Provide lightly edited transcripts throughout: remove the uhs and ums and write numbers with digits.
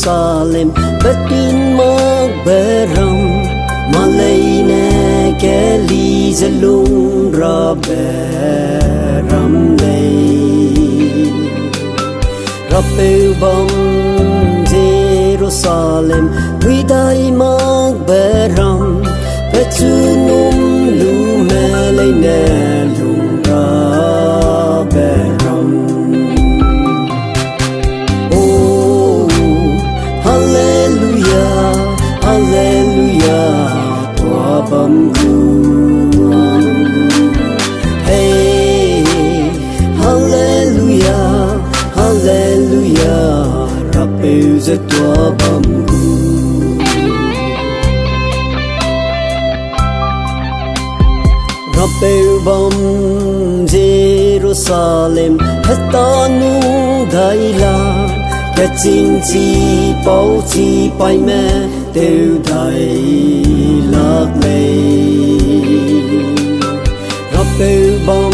Jerusalem Betun makbe Maleine kelize lungrabe Rapeu Bam Jerusalem Huidai makbe Pechu numlume leine lungrabe Oh Hallelujah Hallelujah tuabam Hey Hallelujah Hallelujah Rapeu ze tuabam Rapeu Bam Jerusalem Heta Huidai Keching chipau chipai me tiêu thầy lạc lệ Rapeu Bam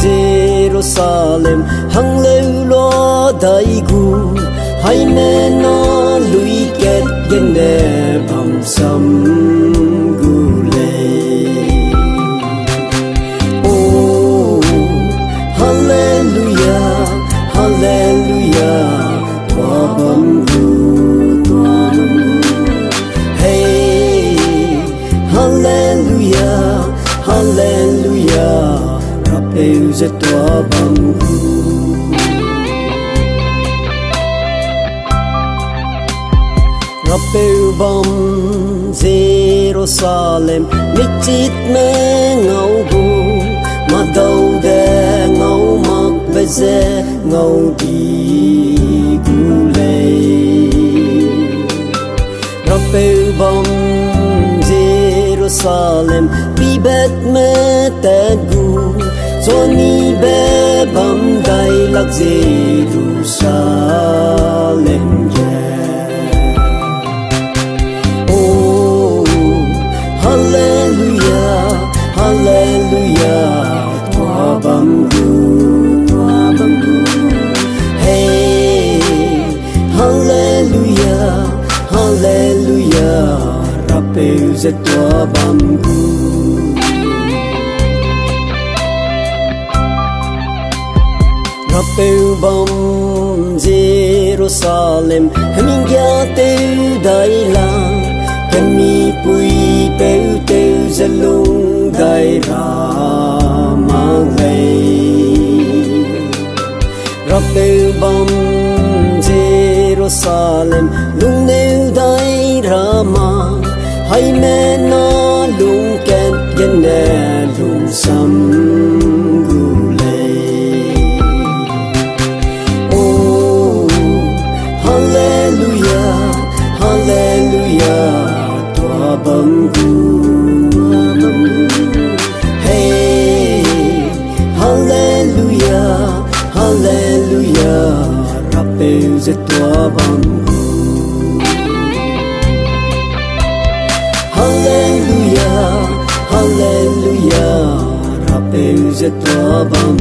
Jerusalem Hangleu Lua đại gu Haimena luikat gene bamSam gu lệ Oh Hallelujah Hallelujah tuabam Hey Hallelujah Hallelujah Rapeu ze tuabam Rapeu Bam Jerusalem Mikchit me ngau Madaude ngaumakbe ngaudi Rapeu Bam Jerusalem Pibat me tegu Chuanibe bamJai lak Jerusalem Oh Hallelujah Hallelujah tuabam Hey Hallelujah Hallelujah Rapeu ze tuabam Rapeu Bam Jerusalem Eningle Huidai Kami pui peu teu zalung dai Rapeu Bam Jerusalem lungrabe Haimena luikat gene lumsam Oh Hallelujah Hallelujah tuabam Hey Hallelujah Hallelujah Rapeu ze tuabam Hallelujah Hallelujah Rapeu ze tuabam